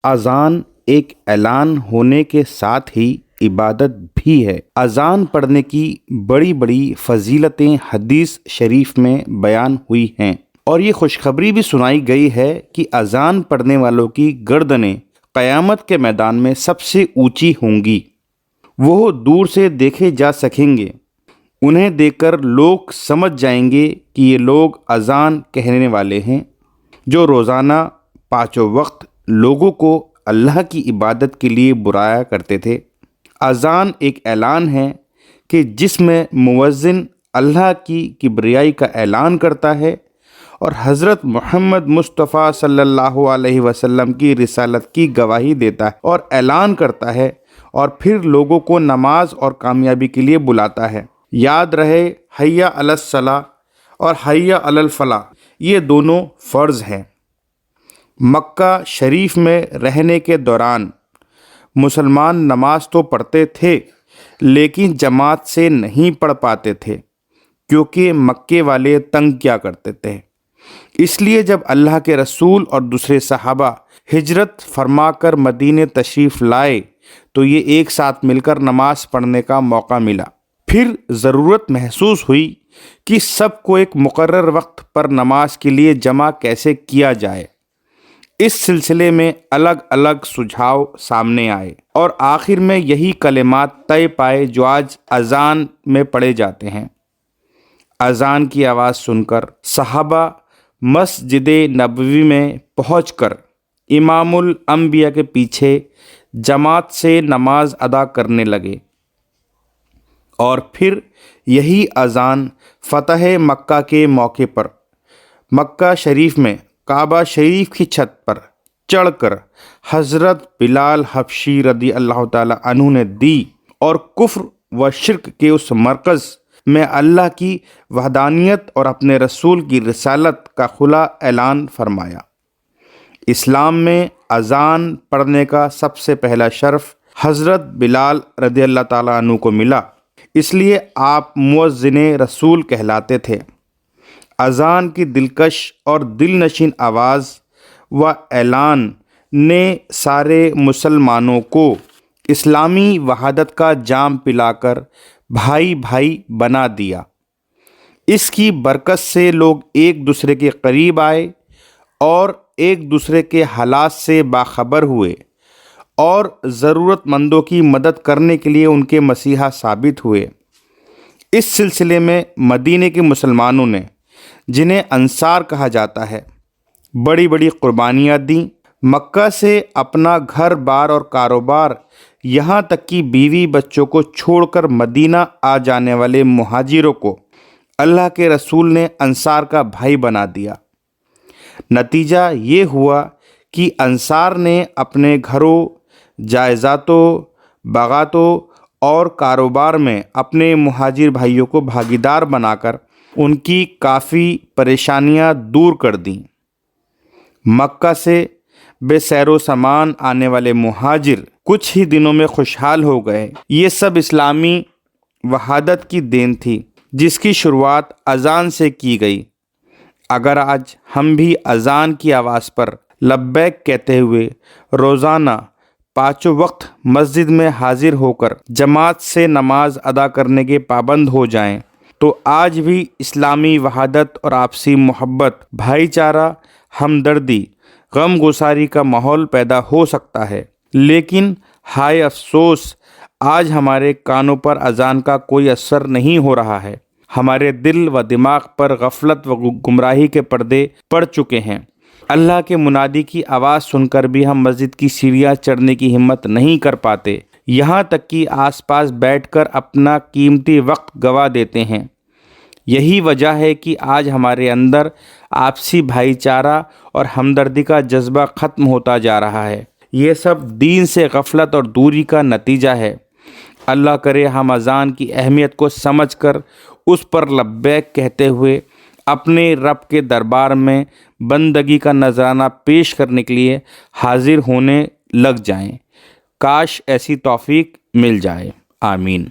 اذان ایک اعلان ہونے کے ساتھ ہی عبادت بھی ہے۔ اذان پڑھنے کی بڑی بڑی فضیلتیں حدیث شریف میں بیان ہوئی ہیں، اور یہ خوشخبری بھی سنائی گئی ہے کہ اذان پڑھنے والوں کی گردنیں قیامت کے میدان میں سب سے اونچی ہوں گی۔ وہ دور سے دیکھے جا سکیں گے۔ انہیں دیکھ کر لوگ سمجھ جائیں گے کہ یہ لوگ اذان کہنے والے ہیں، جو روزانہ پانچوں وقت لوگوں کو اللہ کی عبادت کے لیے بلایا کرتے تھے۔ اذان ایک اعلان ہے کہ جس میں مؤذن اللہ کی کبریائی کا اعلان کرتا ہے اور حضرت محمد مصطفیٰ صلی اللہ علیہ وسلم کی رسالت کی گواہی دیتا ہے اور اعلان کرتا ہے، اور پھر لوگوں کو نماز اور کامیابی کے لیے بلاتا ہے۔ یاد رہے، حی علی الصلاۃ اور حی علی الفلاح یہ دونوں فرض ہیں۔ مکہ شریف میں رہنے کے دوران مسلمان نماز تو پڑھتے تھے، لیکن جماعت سے نہیں پڑھ پاتے تھے، کیونکہ مکے والے تنگ کیا کرتے تھے۔ اس لیے جب اللہ کے رسول اور دوسرے صحابہ ہجرت فرما کر مدینے تشریف لائے تو یہ ایک ساتھ مل کر نماز پڑھنے کا موقع ملا۔ پھر ضرورت محسوس ہوئی کہ سب کو ایک مقرر وقت پر نماز کے لیے جمع کیسے کیا جائے۔ اس سلسلے میں الگ الگ سجھاؤ سامنے آئے، اور آخر میں یہی کلمات طے پائے جو آج اذان میں پڑھے جاتے ہیں۔ اذان کی آواز سن کر صحابہ مسجد نبوی میں پہنچ کر امام الانبیاء کے پیچھے جماعت سے نماز ادا کرنے لگے، اور پھر یہی اذان فتح مکہ کے موقع پر مکہ شریف میں کعبہ شریف کی چھت پر چڑھ کر حضرت بلال حبشی رضی اللہ تعالی عنہ نے دی، اور کفر و شرک کے اس مرکز میں اللہ کی وحدانیت اور اپنے رسول کی رسالت کا کھلا اعلان فرمایا۔ اسلام میں اذان پڑھنے کا سب سے پہلا شرف حضرت بلال رضی اللہ تعالیٰ عنہ کو ملا، اس لیے آپ مؤذن رسول کہلاتے تھے۔ اذان کی دلکش اور دل نشین آواز و اعلان نے سارے مسلمانوں کو اسلامی وحدت کا جام پلا کر بھائی بھائی بنا دیا۔ اس کی برکت سے لوگ ایک دوسرے کے قریب آئے اور ایک دوسرے کے حالات سے باخبر ہوئے، اور ضرورت مندوں کی مدد کرنے کے لیے ان کے مسیحا ثابت ہوئے۔ اس سلسلے میں مدینے کے مسلمانوں نے، جنہیں انصار کہا جاتا ہے، بڑی بڑی قربانیاں دیں۔ مکہ سے اپنا گھر بار اور کاروبار، یہاں تک کہ بیوی بچوں کو چھوڑ کر مدینہ آ جانے والے مہاجروں کو اللہ کے رسول نے انصار کا بھائی بنا دیا۔ نتیجہ یہ ہوا کہ انصار نے اپنے گھروں، جائیدادوں، باغاتوں اور کاروبار میں اپنے مہاجر بھائیوں کو بھاگیدار بنا کر ان کی کافی پریشانیاں دور کر دیں۔ مکہ سے بے سیر و سامان آنے والے مہاجر کچھ ہی دنوں میں خوشحال ہو گئے۔ یہ سب اسلامی وحدت کی دین تھی، جس کی شروعات اذان سے کی گئی۔ اگر آج ہم بھی اذان کی آواز پر لبیک کہتے ہوئے روزانہ پانچوں وقت مسجد میں حاضر ہو کر جماعت سے نماز ادا کرنے کے پابند ہو جائیں، تو آج بھی اسلامی وحدت اور آپسی محبت، بھائی چارہ، ہمدردی، غم گساری کا ماحول پیدا ہو سکتا ہے۔ لیکن ہائے افسوس، آج ہمارے کانوں پر اذان کا کوئی اثر نہیں ہو رہا ہے۔ ہمارے دل و دماغ پر غفلت و گمراہی کے پردے پڑ چکے ہیں۔ اللہ کے منادی کی آواز سن کر بھی ہم مسجد کی سیڑھیاں چڑھنے کی ہمت نہیں کر پاتے، یہاں تک کہ آس پاس بیٹھ کر اپنا قیمتی وقت گوا دیتے ہیں۔ یہی وجہ ہے کہ آج ہمارے اندر آپسی بھائی چارہ اور ہمدردی کا جذبہ ختم ہوتا جا رہا ہے۔ یہ سب دین سے غفلت اور دوری کا نتیجہ ہے۔ اللہ کرے ہم اذان کی اہمیت کو سمجھ کر اس پر لبیک کہتے ہوئے اپنے رب کے دربار میں بندگی کا نذرانہ پیش کرنے کے لیے حاضر ہونے لگ جائیں۔ کاش ایسی توفیق مل جائے۔ آمین۔